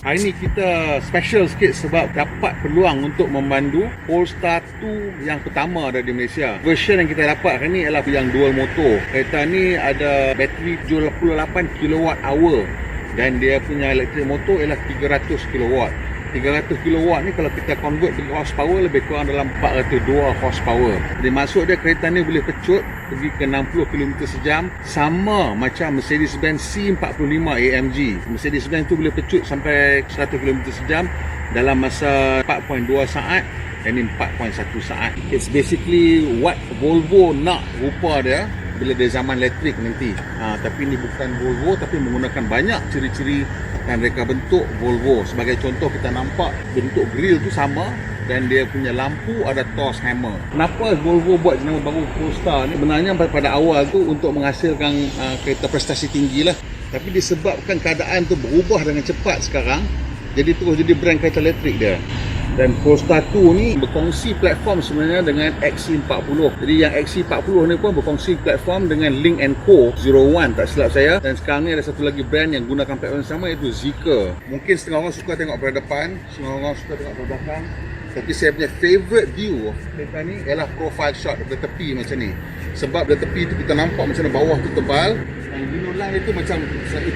Hari ni kita special sikit sebab dapat peluang untuk memandu Polestar 2 yang pertama ada di Malaysia. Version yang kita dapat hari ni ialah yang dual motor. Kereta ni ada bateri 78 kWh dan dia punya elektrik motor ialah 300 kW. 300 kW ni kalau kita convert ke horsepower lebih kurang dalam 402 horsepower. Jadi maksud dia kereta ni boleh pecut pergi ke 60 km sejam sama macam Mercedes-Benz C45 AMG. Mercedes-Benz tu boleh pecut sampai 100 km sejam dalam masa 4.2 saat dan ini 4.1 saat. It's basically what Volvo nak rupa dia bila dia zaman elektrik nanti. Tapi ni bukan Volvo tapi menggunakan banyak ciri-ciri dan reka bentuk Volvo. Sebagai contoh kita nampak bentuk grill tu sama dan dia punya lampu ada Torx hammer. Kenapa Volvo buat jenama baru Polestar ni? Sebenarnya pada awal tu untuk menghasilkan kereta prestasi tinggi lah. Tapi disebabkan keadaan tu berubah dengan cepat sekarang, jadi terus jadi brand kereta elektrik dia. Dan Polestar 2 ni berkongsi platform sebenarnya dengan XC40. Jadi yang XC40 ni pun berkongsi platform dengan Lynk & Co 01 tak silap saya. Dan sekarang ni ada satu lagi brand yang gunakan platform sama iaitu Zeekr. Mungkin setengah orang suka tengok pada depan, setengah orang suka tengok pada belakang. Tapi saya punya favourite view kereta ni ialah profile shot dari tepi macam ni. Sebab dari tepi tu kita nampak macam bawah tu tebal. Dan line itu macam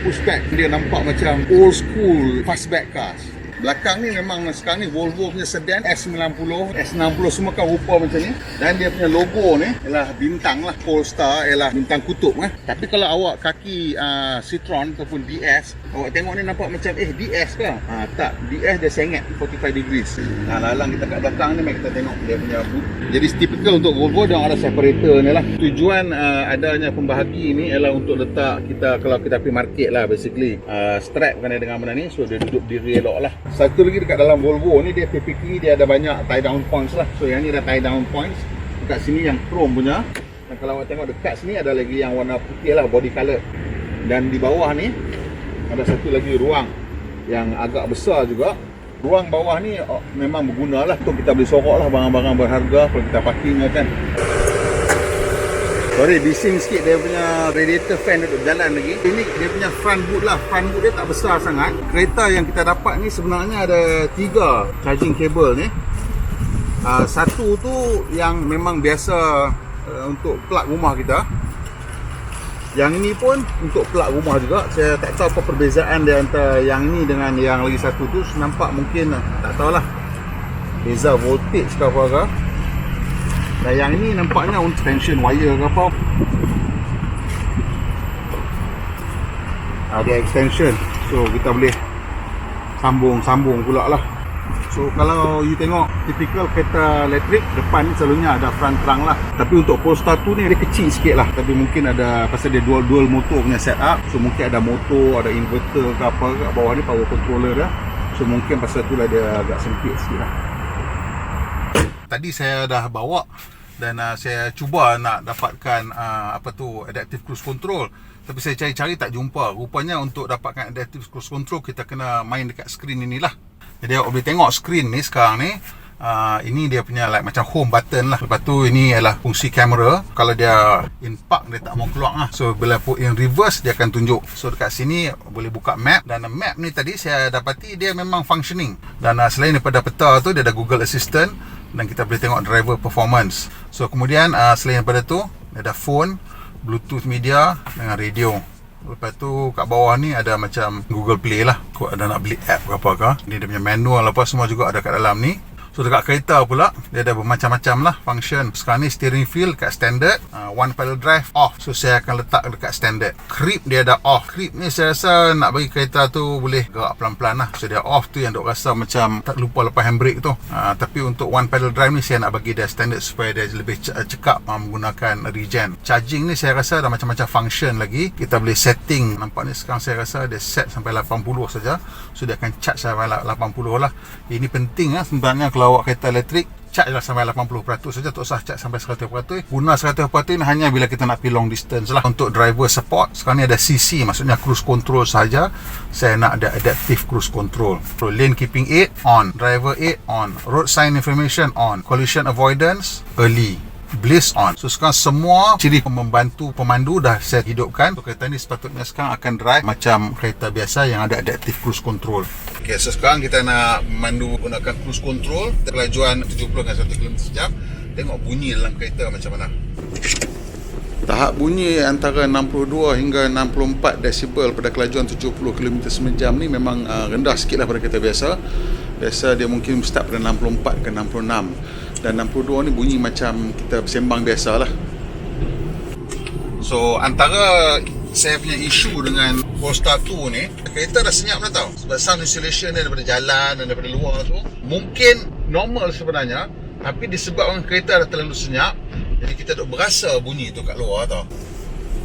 pushback. Dia nampak macam old school fastback cars. Belakang ni memang sekarang ni Volvo punya sedan S90, S60 semua kan rupa macam ni. Dan dia punya logo ni ialah bintang lah, Polestar ialah bintang kutub lah. Tapi kalau awak kaki Citroen ataupun DS, awak tengok ni nampak macam DS ke? Tak, DS dia sengit 45 degrees. Lalang kita kat belakang ni mari kita tengok dia punya boot. Jadi typical untuk Volvo dia ada separator ni lah. Tujuan adanya pembahagi ni ialah untuk letak kita kalau kita pergi market lah basically. Strap kena dengan benda ni, so dia duduk diri elok lah. Satu lagi dekat dalam Volvo ni dia typically dia ada banyak tie down points lah. So yang ni ada tie down points. Dekat sini yang chrome punya. Dan kalau awak tengok dekat sini ada lagi yang warna putih lah, body color. Dan di bawah ni ada satu lagi ruang yang agak besar juga. Ruang bawah ni memang berguna lah untuk kita boleh sorok lah barang-barang berharga kalau kita parking kan. Sorry, bising sikit dia punya radiator fan duduk jalan lagi. Ini dia punya front boot lah. Front boot dia tak besar sangat. Kereta yang kita dapat ni sebenarnya ada 3 charging cable ni. Satu tu yang memang biasa untuk plug rumah kita. Yang ini pun untuk plug rumah juga. Saya tak tahu apa perbezaan dia antara yang ini dengan yang lagi satu tu. Nampak mungkin tak tahulah beza voltage ke apa. Dan yang ini nampaknya untuk extension wire ke apa. Dia extension, so kita boleh sambung pula lah. So kalau you tengok typical kereta elektrik, depan ni selalunya ada front trunk lah. Tapi untuk Polestar 2 ni dia kecil sikit lah. Tapi mungkin ada, pasal dia dual motor punya setup, so mungkin ada motor, ada inverter ke apa kat bawah ni, power controller dia. So mungkin pasal tu lah dia agak sempit sikit lah. Tadi saya dah bawa dan saya cuba nak dapatkan adaptive cruise control, tapi saya cari-cari tak jumpa. Rupanya untuk dapatkan adaptive cruise control kita kena main dekat skrin inilah. Jadi awak boleh tengok skrin ni sekarang ni. Ini dia punya like macam home button lah. Lepas tu ini adalah fungsi kamera. Kalau dia in park dia tak mau keluar lah. So bila put in reverse dia akan tunjuk. So dekat sini boleh buka map. Dan map ni tadi saya dapati dia memang functioning. Dan selain daripada peta tu dia ada Google Assistant. Dan kita boleh tengok driver performance. So kemudian selain daripada tu ada phone, Bluetooth media dengan radio. Lepas tu kat bawah ni ada macam Google Play lah. Kau ada nak beli app ke apa ke. Ni dia punya manual apa semua juga ada kat dalam ni. So dekat kereta pula dia ada bermacam-macam lah function. Sekarang ni steering wheel kat standard, one pedal drive off. So saya akan letak dekat standard. Creep dia ada off. Creep ni saya rasa nak bagi kereta tu boleh gerak pelan-pelan lah. So dia off tu yang duk rasa macam tak lupa lepas handbrake tu. Tapi untuk one pedal drive ni saya nak bagi dia standard supaya dia lebih cekap menggunakan regen. Charging ni saya rasa ada macam-macam function lagi. Kita boleh setting. Nampak ni sekarang saya rasa dia set sampai 80 saja. So dia akan charge sampai 80 lah. Ini penting lah sebenarnya kalau awak kereta elektrik, charge lah sampai 80% saja, tak usah charge sampai 100%. Guna 100% ni hanya bila kita nak pergi long distance lah. Untuk driver support, sekarang ni ada CC, maksudnya cruise control saja. Saya nak ada adaptive cruise control. So lane keeping aid on, driver aid on, road sign information on, collision avoidance early. blaze on. So sekarang semua ciri membantu pemandu dah saya hidupkan. So kereta ni sepatutnya sekarang akan drive macam kereta biasa yang ada adaptive cruise control. Okay, so sekarang kita nak memandu gunakan cruise control, kelajuan 70 dengan 100 km sejam. Tengok bunyi dalam kereta macam mana. Tahap bunyi antara 62 hingga 64 desibel pada kelajuan 70 km sejam ni memang rendah sikit lah pada kereta biasa. Biasa dia mungkin start pada 64 ke 66. Dan 62 ni bunyi macam kita bersembang biasa lah. So antara saya punya isu dengan Polestar 2 ni, kereta dah senyap dah tau. Sebab sound insulation dia daripada jalan dan daripada luar tu mungkin normal sebenarnya, tapi disebabkan kereta dah terlalu senyap, jadi kita duk berasa bunyi tu kat luar tau.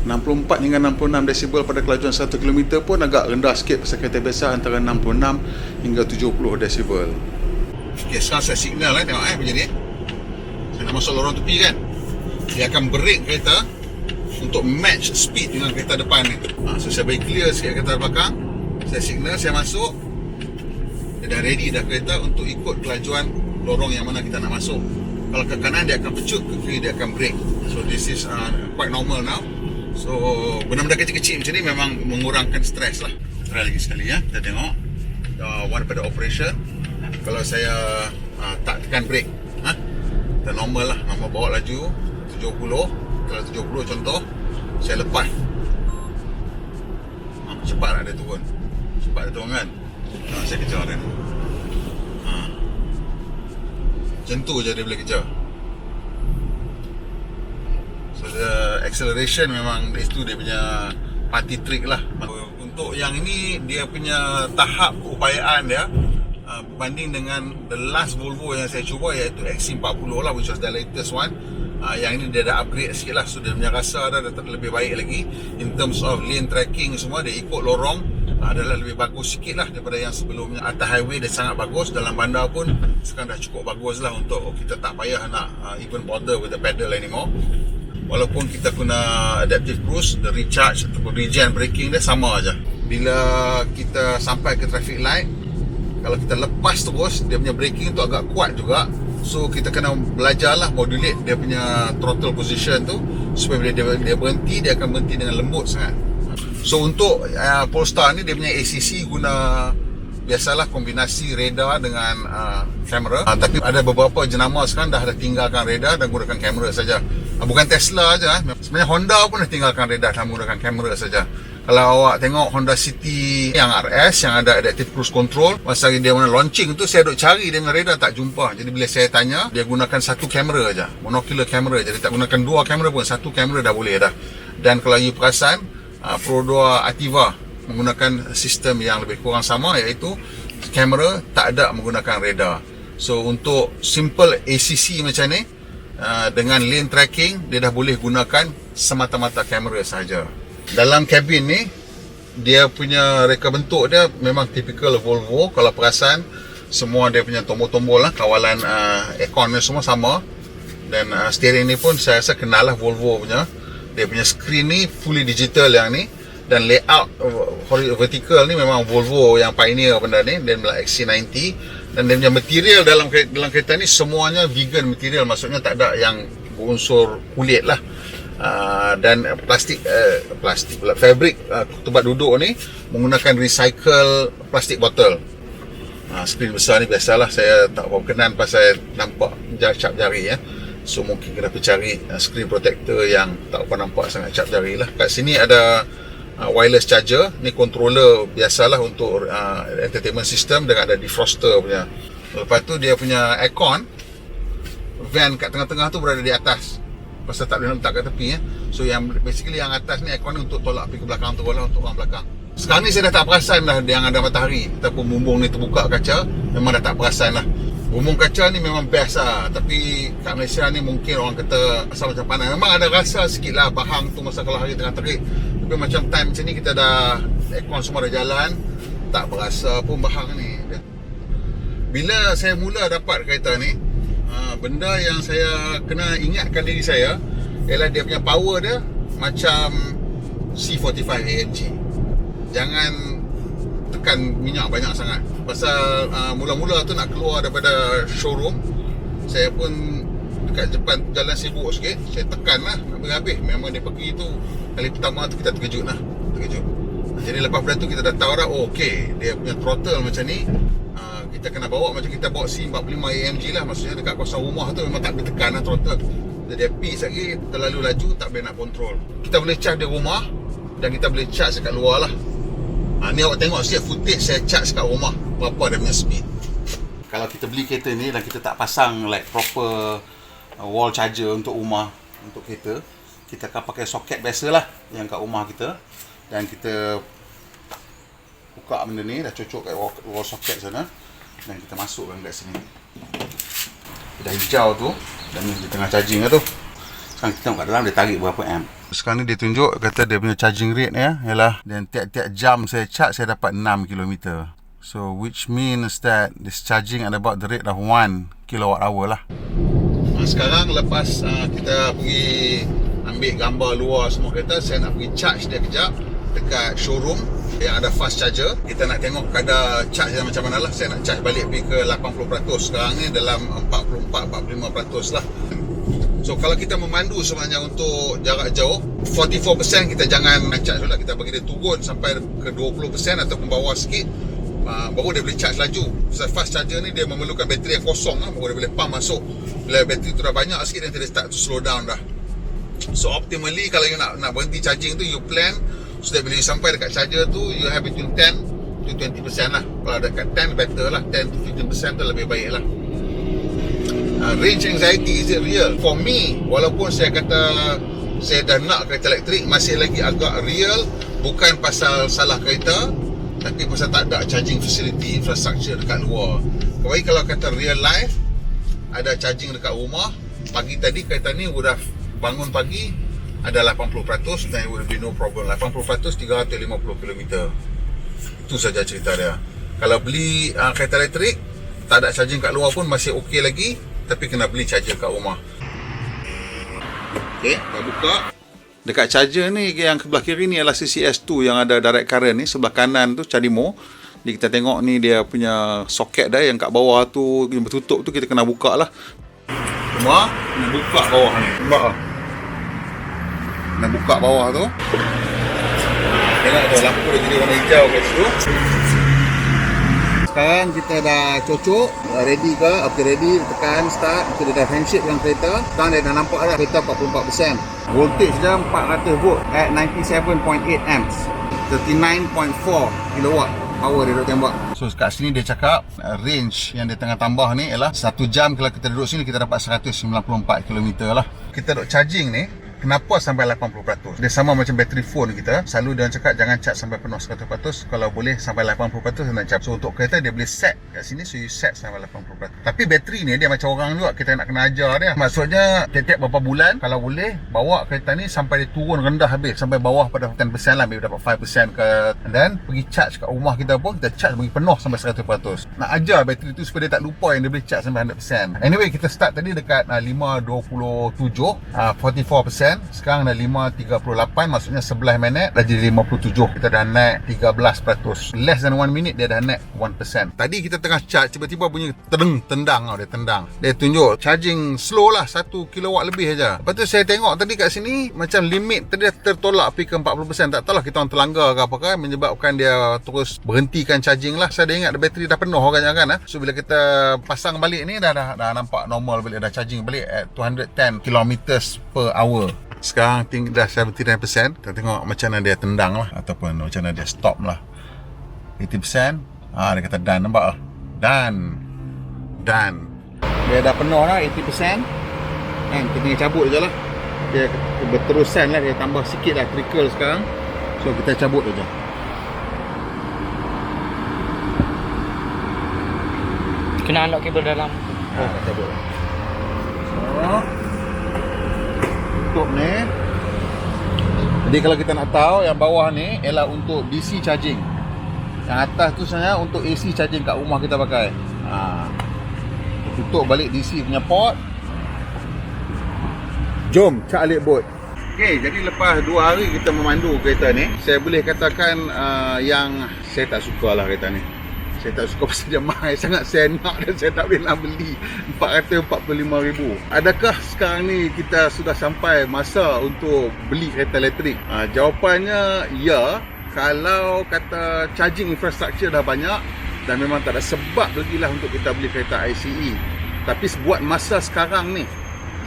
64 hingga 66 desibel pada kelajuan 1 km pun agak rendah sikit pasal kereta biasa antara 66 hingga 70 desibel. Okay, sekarang saya signal tengok apa jadi. Saya nak masuk lorong tepi kan. Dia akan break kereta untuk match speed dengan kereta depan ni. So saya bagi clear sikit kereta belakang. Saya signal, saya masuk. Dia dah ready dah kereta untuk ikut kelajuan lorong yang mana kita nak masuk. Kalau ke kanan dia akan pecut, ke kiri dia akan break. So this is quite normal now. So benda-benda kecil-kecil macam ni memang mengurangkan stres lah. Try lagi sekali ya. Kita tengok one pada operation. Kalau saya tak tekan brake, kita normal lah, normal bawa laju 70. Kalau 70 contoh, saya lepas, cepat lah dia turun. Cepat dia turun kan. Saya kejar dia. Macam tu je dia boleh kejar. So the acceleration memang itu dia punya party trick lah. Untuk yang ini, dia punya tahap keupayaan dia berbanding dengan the last Volvo yang saya cuba, iaitu XC40 lah, which was the latest one. Yang ini dia dah upgrade sikit lah. So dia punya rasa dah lebih baik lagi. In terms of lane tracking semua, dia ikut lorong adalah lebih bagus sikit lah daripada yang sebelumnya. Atas highway dia sangat bagus, dalam bandar pun sekarang dah cukup bagus lah untuk kita tak payah nak even bother with the pedal anymore. Walaupun kita guna adaptive cruise, the recharge ataupun regen braking dia sama aja. Bila kita sampai ke traffic light, kalau kita lepas terus, dia punya braking tu agak kuat juga. So kita kena belajarlah modulate dia punya throttle position tu, supaya bila dia berhenti, dia akan berhenti dengan lembut sangat. So untuk Polestar ni, dia punya ACC guna biasalah kombinasi radar dengan kamera. Tapi ada beberapa jenama sekarang dah tinggalkan radar dan gunakan kamera saja. Bukan Tesla aja, sebenarnya Honda pun dah tinggalkan radar dan menggunakan kamera saja. Kalau awak tengok Honda City yang RS yang ada adaptive cruise control, masa dia mana launching tu, saya duk cari dia dengan radar tak jumpa. Jadi bila saya tanya, dia gunakan satu kamera aja, monocular kamera. Jadi tak gunakan dua kamera pun, satu kamera dah boleh dah. Dan kalau you perasan, Pro 2 Activa menggunakan sistem yang lebih kurang sama, iaitu kamera tak ada menggunakan radar. So untuk simple ACC macam ni, dengan lane tracking, dia dah boleh gunakan semata-mata kamera sahaja. Dalam kabin ni, dia punya reka bentuk dia memang typical Volvo. Kalau perasan, semua dia punya tombol-tombol lah, kawalan aircon ni semua sama. Dan steering ni pun saya rasa kenal lah Volvo punya. Dia punya screen ni fully digital yang ni. Dan layout vertical ni memang Volvo yang pioneer benda ni. Dan XC90. Dan dia punya material dalam kereta ni semuanya vegan material. Maksudnya tak ada yang berunsur kulit lah. Dan fabric tempat duduk ni menggunakan recycle plastik botol. Skrin besar ni biasalah, saya tak berapa kenan pasal nampak cap jari ya. So mungkin kena cari screen protector yang tak berapa nampak sangat cap jari lah. Kat sini ada wireless charger, ni controller biasalah untuk entertainment system, dengan ada defroster punya. Lepas tu dia punya aircon, van kat tengah-tengah tu berada di atas, pasal tak boleh letak kat tepi ya. So yang basically yang atas ni aircon ni untuk tolak pergi ke belakang tu lah, untuk orang belakang. Sekarang ni saya dah tak perasan dah yang ada matahari ataupun bumbung ni terbuka kaca, memang dah tak perasan lah. Bumbung kaca ni memang best lah. Tapi kat Malaysia ni mungkin orang kata asal macam panas. Memang ada rasa sikit lah bahang tu masa kalau hari tengah terik. Tapi macam time macam ni, kita dah aircon semua dah jalan, tak berasa pun bahang ni. Bila saya mula dapat kereta ni, benda yang saya kena ingatkan diri saya ialah dia punya power dia macam C45 AMG. Jangan tekan minyak banyak sangat. Pasal mula-mula tu nak keluar daripada showroom, saya pun dekat depan jalan sibuk sikit, saya tekan lah nak habis. Memang dia pergi tu kali pertama tu kita terkejut lah. Jadi lepas pada tu kita dah tahu dah, oh okey, dia punya throttle macam ni. Kita kena bawa macam kita bawa C45 AMG lah. Maksudnya dekat kawasan rumah tu memang tak boleh tekan lah throttle. Dia pace lagi, terlalu laju, tak boleh nak kontrol. Kita boleh charge di rumah dan kita boleh charge dekat luar lah. Ni awak tengok sikit footage saya charge kat rumah, berapa dia punya speed. Kalau kita beli kereta ni dan kita tak pasang like proper wall charger untuk rumah, untuk kereta, kita akan pakai soket biasa lah yang kat rumah kita. Dan kita buka benda ni, dah cocok kat wall socket sana, dan kita masukkan kat sini. Dah hijau tu, dan ni dia tengah charging lah tu. Sekarang kita tengok kat dalam dia tarik berapa amp. Sekarang ni dia tunjuk kata dia punya charging rate ya, ialah, dan tiap-tiap jam saya charge saya dapat 6 km. So which means that this charging at about the rate of 1 kWh lah. Sekarang lepas kita pergi ambil gambar luar semua kereta, saya nak pergi charge dia kejap dekat showroom yang ada fast charger. Kita nak tengok kadar charge dia macam mana lah. Saya nak charge balik pergi ke 80%. Sekarang ni dalam 44-45% lah. So kalau kita memandu sebenarnya untuk jarak jauh, 44% kita jangan charge dulu lah. Kita bagi dia turun sampai ke 20% ataupun bawah sikit, baru dia boleh charge laju. Sebab fast charger ni dia memerlukan bateri yang kosong lah, baru dia boleh pump masuk. Bila bateri tu dah banyak sikit, nanti dia start to slow down dah. So optimally kalau you nak berhenti charging tu, you plan so that bila you sampai dekat charger tu, you have between 10 to 20% lah. Kalau dekat 10 better lah, 10 to 15% tu lebih baik lah. Range anxiety, is it real? For me, walaupun saya kata saya dah nak kereta elektrik, masih lagi agak real. Bukan pasal salah kereta, tapi pasal tak ada charging facility, infrastructure dekat luar. Kecuali kalau kata real life, ada charging dekat rumah. Pagi tadi kereta ni udah bangun pagi, ada 80%, then it will be no problem. 80% 350 km. Itu saja cerita dia. Kalau beli kereta elektrik, tak ada charging kat luar pun masih okey lagi, tapi kena beli charger kat rumah. Okey, kita buka. Dekat charger ni yang sebelah kiri ni adalah CCS2 yang ada direct current ni. Sebelah kanan tu CHAdeMO. Jadi kita tengok ni dia punya soket dah yang kat bawah tu yang bertutup tu, kita kena buka lah. Cuma kena buka bawah ni. Nampak tak? Kena buka bawah tu. Tengok tu lampu dia jadi warna hijau kat situ. Sekarang kita dah cocok, ready ke? Okay, ready, tekan start. Kita dah handshake dengan kereta. Sekarang dia dah nampak dah kereta 44%. Voltage dia 400 volt at 97.8 amps. 39.4 kilowatt power dia duk tembak. So kat sini dia cakap range yang dia tengah tambah ni ialah 1 jam kalau kita duduk sini kita dapat 194 km lah. Kita duk charging ni, kenapa sampai 80%? Dia sama macam bateri phone kita. Selalu dia cakap jangan charge sampai penuh 100%. Kalau boleh sampai 80% nak charge. So untuk kereta dia boleh set kat sini, so you set sampai 80%. Tapi bateri ni dia macam orang juga, kita nak kena ajar dia. Maksudnya tiap-tiap berapa bulan kalau boleh bawa kereta ni sampai dia turun rendah habis, sampai bawah pada 10% lah, maybe dapat 5% ke. And then pergi charge kat rumah kita pun, kita charge bagi penuh sampai 100%. Nak ajar bateri tu supaya dia tak lupa yang dia boleh charge sampai 100%. Anyway, kita start tadi dekat 5.27, 44%. Sekarang dah 5.38, maksudnya 11 minit dah jadi 57. Kita dah naik 13%. Less than 1 minute dia dah naik 1%. Tadi kita tengah charge, tiba-tiba bunyi tendang tau, dia tendang. Dia tunjuk charging slow lah, 1 kilowatt lebih saja. Lepas tu saya tengok tadi kat sini macam limit tadi dah tertolak pergi ke 40%. Tak tahulah kita orang terlanggar ke apa kan, menyebabkan dia terus berhentikan charging lah. Saya dah ingat bateri dah penuh kan. So bila kita pasang balik ni dah nampak normal balik, dah charging balik at 210 km per hour. Sekarang dah 79%. Kita tengok macam mana dia tendang lah, ataupun macam mana dia stop lah. 80%. Dia kata done, nampak lah. Done. Dia dah penuh lah 80%. Kan, kita tinggal cabut je lah. Dia berterusan lah, dia tambah sikit lah trickle sekarang. So kita cabut je. Kena unlock kabel dalam. Cabut lah. So tutup ni. Jadi kalau kita nak tahu, yang bawah ni ialah untuk DC charging. Yang atas tu sebenarnya untuk AC charging kat rumah kita pakai. Tutup balik DC punya port. Jom cak alik bot. Okay, jadi lepas 2 hari kita memandu kereta ni, saya boleh katakan yang saya tak suka lah kereta ni. Saya tak suka pasal dia mahal sangat. Saya nak dan saya tak boleh nak beli. 445,000. Adakah sekarang ni kita sudah sampai masa untuk beli kereta elektrik? Jawapannya ya. Kalau kata charging infrastructure dah banyak dan memang tak ada sebab lagi lah untuk kita beli kereta ICE. Tapi buat masa sekarang ni,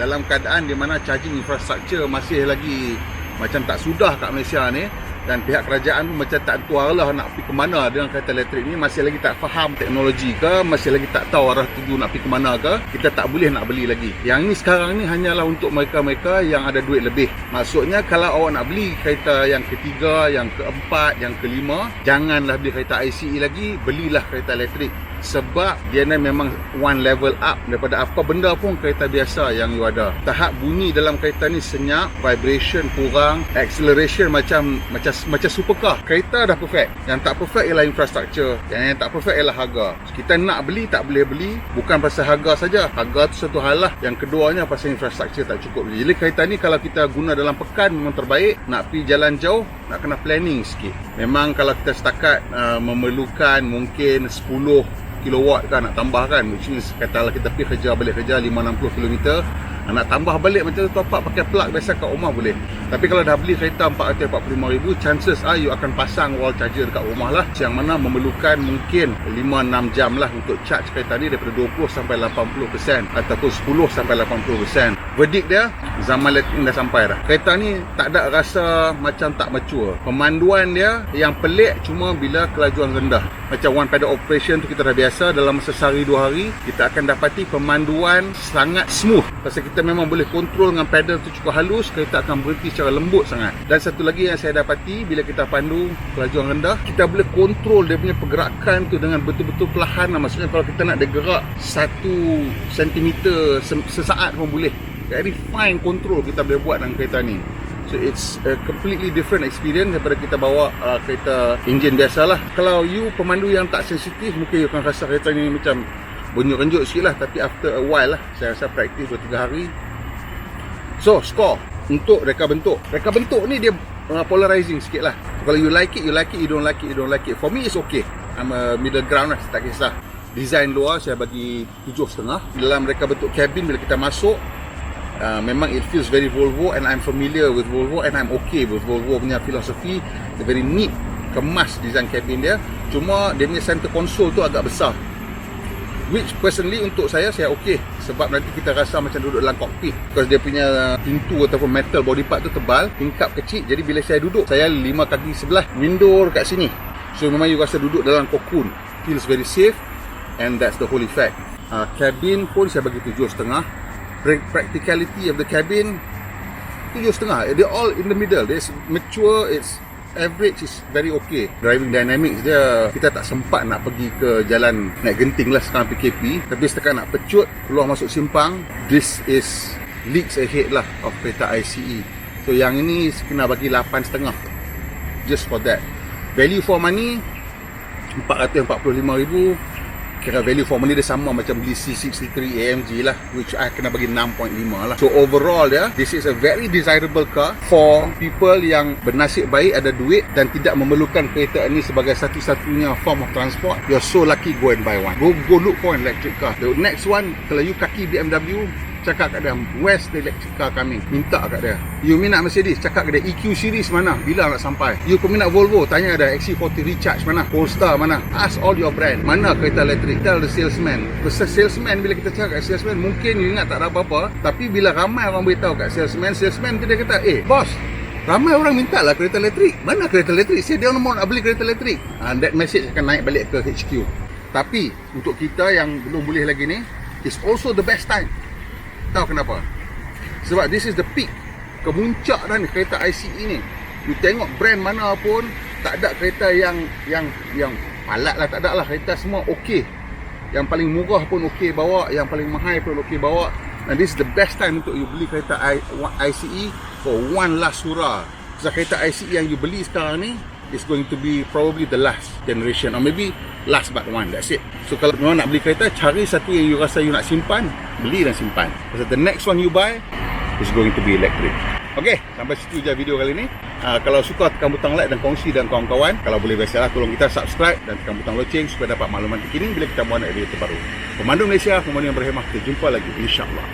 dalam keadaan di mana charging infrastructure masih lagi macam tak sudah kat Malaysia ni, dan pihak kerajaan macam tak tahu lah nak pergi ke mana dengan kereta elektrik ni, masih lagi tak faham teknologi ke, masih lagi tak tahu arah tuju nak pergi ke mana ke, kita tak boleh nak beli lagi. Yang ni sekarang ni hanyalah untuk mereka-mereka yang ada duit lebih. Maksudnya kalau awak nak beli kereta yang ketiga, yang keempat, yang kelima, janganlah beli kereta ICE lagi, belilah kereta elektrik. Sebab dia ni memang one level up daripada apa benda pun kereta biasa yang you ada. Tahap bunyi dalam kereta ni senyap, vibration kurang, acceleration macam supercar. Kereta dah perfect. Yang tak perfect ialah infrastructure. Yang tak perfect ialah harga. Kita nak beli tak boleh beli, bukan pasal harga saja. Harga tu satu hal lah. Yang keduanya pasal infrastructure tak cukup. Jadi kereta ni kalau kita guna dalam pekan memang terbaik. Nak pergi jalan jauh nak kena planning sikit. Memang kalau kita setakat memerlukan mungkin 10 kilowatt kan nak tambah kan, which means katalah kita pergi kerja balik kerja 5-60 km, nak tambah balik macam tu top up pakai plug biasa kat rumah boleh. Tapi kalau dah beli kereta 445,000, chances are you akan pasang wall charger dekat rumah lah, yang mana memerlukan mungkin 5-6 jam lah untuk charge kereta ni, daripada 20 sampai 80% ataupun 10 sampai 80%. Verdict dia, zaman elektrik dah sampai dah. Kereta ni tak ada rasa macam tak mature. Pemanduan dia yang pelik cuma bila kelajuan rendah. Macam one pedal operation tu kita dah biasa, dalam masa sehari 2 hari kita akan dapati pemanduan sangat smooth. Pasal kita memang boleh kontrol dengan pedal tu cukup halus, kereta akan berhenti secara lembut sangat. Dan satu lagi yang saya dapati, bila kita pandu kelajuan rendah, kita boleh kontrol dia punya pergerakan tu dengan betul-betul perlahan. Maksudnya kalau kita nak dia gerak 1 cm sesaat pun boleh. Very fine control kita boleh buat dengan kereta ni. So it's a completely different experience daripada kita bawa kereta enjin biasalah. Kalau you pemandu yang tak sensitif, mungkin you akan rasa kereta ni macam benjuk-renjuk sikit lah. Tapi after a while lah, saya rasa praktis 2-3 hari. So score untuk reka bentuk. Reka bentuk ni dia polarizing sikit lah. Kalau you like it, you like it. You don't like it, you don't like it. For me it's okay. I'm a middle ground lah, tak kisah. Design luar saya bagi 7.5. Dalam reka bentuk cabin bila kita masuk, memang it feels very Volvo, and I'm familiar with Volvo and I'm okay with Volvo punya filosofi. It's very neat, kemas design cabin dia. Cuma dia punya center console tu agak besar, which personally untuk saya okay. Sebab nanti kita rasa macam duduk dalam cockpit, because dia punya pintu ataupun metal body part tu tebal, tingkap kecil. Jadi bila saya duduk, saya 5 kaki sebelah, window kat sini. So memang you rasa duduk dalam cocoon. Feels very safe, and that's the whole effect. Cabin pun saya bagi 7.5. Practicality of the cabin 7.5. They're all in the middle. It's mature, it's average, is very okay. Driving dynamics dia, kita tak sempat nak pergi ke jalan naik genting lah sekarang PKP. Tapi setakat nak pecut keluar masuk simpang, this is leagues ahead lah of kereta ICE. So yang ini kena bagi 8.5 just for that. Value for money 445,000. Kira value for money dia sama macam beli C63 AMG lah, which I kena bagi 6.5 lah. So overall dia, this is a very desirable car for people yang bernasib baik, ada duit dan tidak memerlukan kereta ini sebagai satu-satunya form of transport. You're so lucky, go and buy one. Go look for an electric car. The next one, kalau you kaki BMW, cakap kat dia, where's the electric car coming? Minta kat dia. You minat Mercedes, cakap kat dia, EQ series mana? Bila nak sampai? You peminat Volvo, tanya dia, XC40 Recharge mana? Polestar mana? Ask all your brand, mana kereta elektrik? Tell the salesman. Pasal salesman, bila kita cakap kat salesman, mungkin you ingat tak ada apa-apa, tapi bila ramai orang beritahu kat salesman tu dia kata, boss, ramai orang minta lah kereta elektrik. Mana kereta elektrik? Saya dia orang nak beli kereta elektrik. That message akan naik balik ke HQ. Tapi untuk kita yang belum boleh lagi ni, it's also the best time. Tahu kenapa? Sebab this is the peak, kemuncak dah ni kereta ICE ni. You tengok brand mana pun, tak ada kereta yang palat lah, tak ada lah. Kereta semua okey. Yang paling murah pun okey bawa, yang paling mahal pun okey bawa. And this is the best time untuk you beli kereta ICE for one last hurrah. Sebab kereta ICE yang you beli sekarang ni is going to be probably the last generation, or maybe last but one, that's it. So kalau memang nak beli kereta, cari satu yang you rasa you nak simpan, beli dan simpan. Pasal the next one you buy is going to be electric. Okey, sampai situ je video kali ni. Kalau suka, tekan butang like dan kongsi dengan kawan-kawan. Kalau boleh biasalah, tolong kita subscribe dan tekan butang loceng supaya dapat maklumat terkini bila kita buat video terbaru. Pemandu Malaysia, pemandu yang berhemah. Kita jumpa lagi, insya-Allah.